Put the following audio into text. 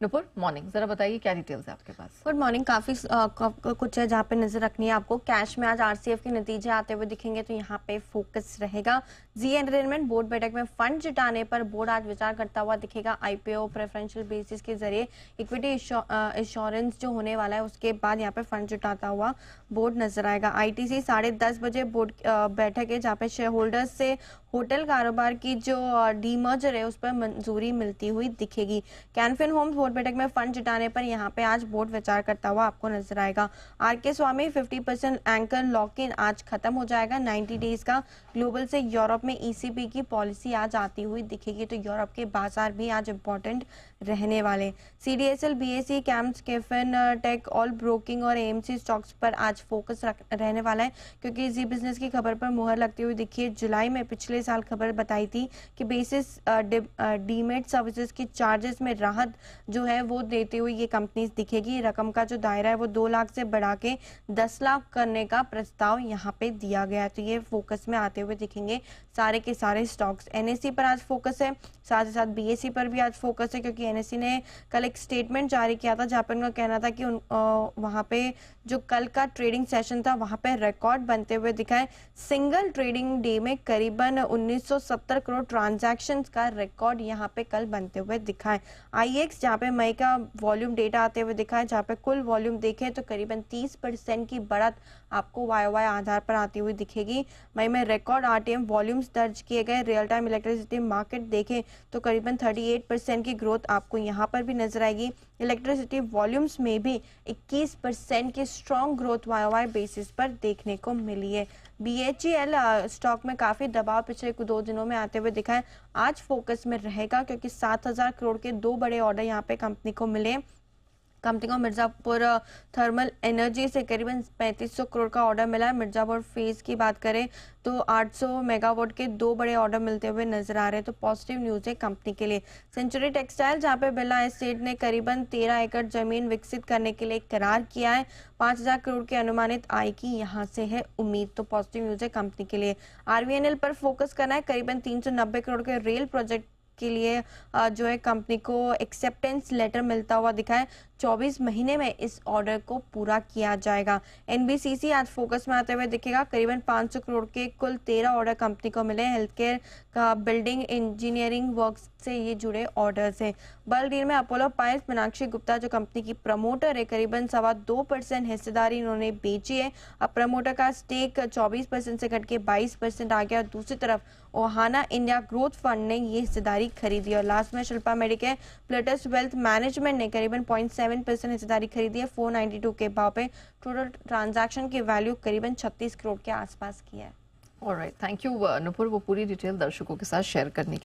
Nupur morning, जरा बताइए क्या डिटेल्स है आपके पास। Good morning. काफी कुछ है जहाँ पे नजर रखनी है आपको। कैश में आज आरसीएफ के नतीजे आते हुए दिखेंगे तो यहाँ पे फोकस रहेगा। जी एंटरटेनमेंट बोर्ड बैठक में फंड जुटाने पर बोर्ड आज विचार करता हुआ दिखेगा। आईपीओ प्रेफरेंशियल बेसिस के जरिए इक्विटी इंश्योरेंस जो होने वाला है उसके बाद यहाँ पे फंड जुटाता हुआ बोर्ड नजर आएगा। आईटीसी 10:30 बजे बोर्ड बैठक है जहाँ पे शेयर होल्डर्स से होटल कारोबार की जो डीमर्जर है उस पर मंजूरी मिलती हुई दिखेगी। कैनफिन होम्स बोर्ड बैठक में फंड जुटाने पर यहाँ पे आज बोर्ड विचार करता हुआ आपको नजर आएगा। RK Swamy 50% anchor lock in आज खत्म हो जाएगा। 90 डेज का ग्लोबल से यूरोप में ईसीबी की पॉलिसी आज आती हुई दिखेगी तो यूरोप के बाजार भी आज इंपॉर्टेंट रहने वाले। CDSL, BSE, CAMS, KFin tech, all broking और एएमसी स्टॉक्स पर आज फोकस रहने वाला है क्योंकि जी बिजनेस की खबर पर मुहर लगती हुई दिखी है। जुलाई में पिछले साल खबर बताई थी कि बेसिस डीमेट सर्विसेज की चार्जेस में राहत जो है वो देते हुए ये कंपनीज दिखेगी। रकम का जो दायरा है वो 2 लाख से बढ़ा के 10 लाख करने का प्रस्ताव यहाँ पे दिया गया है तो ये फोकस में आते हुए दिखेंगे सारे के सारे स्टॉक्स। एनएससी पर आज फोकस है, साथ ही साथ बीएसई पर भी आज फोकस है क्योंकि एनएससी ने कल एक स्टेटमेंट जारी किया था जहाँ पे उनका कहना था कि वहाँ पे जो कल का ट्रेडिंग सेशन था वहाँ पे रिकॉर्ड बनते हुए दिखा है। सिंगल ट्रेडिंग डे में करीबन 1970 करोड़ ट्रांजैक्शंस का रिकॉर्ड यहाँ पे कल बनते हुए दिखा है। आईएक्स जहाँ पे मई का वॉल्यूम डेटा आते हुए दिखा है जहाँ पे कुल वॉल्यूम देखें तो करीबन 30% की बढ़त आपको वाई आधार पर आती हुई दिखेगी। मई में रिकॉर्ड आरटीएम वॉल्यूम्स दर्ज किए गए। रियल टाइम इलेक्ट्रिसिटी मार्केट देखें तो करीबन 38% की ग्रोथ आपको यहाँ पर भी नजर आएगी। इलेक्ट्रिसिटी वॉल्यूम्स में भी 21% की स्ट्रॉन्ग ग्रोथ वाई बेसिस पर देखने को मिली है। बीएचईएल स्टॉक में काफी दबाव पिछले 2 दिनों में आते हुए दिखा है। आज फोकस में रहेगा क्योंकि 7,000 करोड़ के 2 बड़े ऑर्डर यहाँ पे कंपनी को मिले। कंपनी को मिर्जापुर थर्मल एनर्जी से करीबन 3500 करोड़ का ऑर्डर मिला है। मिर्जापुर फेज की बात करें तो 800 मेगावाट के 2 बड़े ऑर्डर मिलते हुए नजर आ रहे हैं तो पॉजिटिव न्यूज है कंपनी के लिए। सेंचुरी टेक्सटाइल जहां पे बिरला एस्टेट ने करीबन 13 एकड़ जमीन विकसित करने के लिए करार किया है। 5,000 करोड़ की अनुमानित आय की यहां से है उम्मीद तो पॉजिटिव न्यूज है कंपनी के लिए। आरवीएनएल पर फोकस करना है। करीबन 390 करोड़ के रेल प्रोजेक्ट के लिए जो है कंपनी को एक्सेप्टेंस लेटर मिलता हुआ दिखा है। 24 महीने में इस ऑर्डर को पूरा किया जाएगा। एनबीसीसी आज फोकस में आते हुए दिखेगा। करीबन 500 करोड़ के कुल 13 ऑर्डर कंपनी को मिले। हेल्थ केयर का बिल्डिंग इंजीनियरिंग वर्क से ये जुड़े ऑर्डर्स हैं। बल्क डील में अपोलो पाइल्स, मीनाक्षी गुप्ता जो कंपनी की प्रमोटर है करीबन 2.25% हिस्सेदारी इन्होंने बेची है। अब प्रमोटर का स्टेक 24% से घट के 22% आ गया। दूसरी तरफ ओहाना इंडिया ग्रोथ फंड ने ये हिस्सेदारी खरीदी। और लास्ट में Shilpa Medicare plates wealth management ने करीबन 0.7% हिस्सेदारी खरीदी है 492 के भाव पे। टोटल ट्रांजैक्शन की वैल्यू करीबन 36 करोड़ के आसपास की है। ऑलराइट, थैंक यू नुपुर, वो पूरी डिटेल दर्शकों के साथ शेयर करने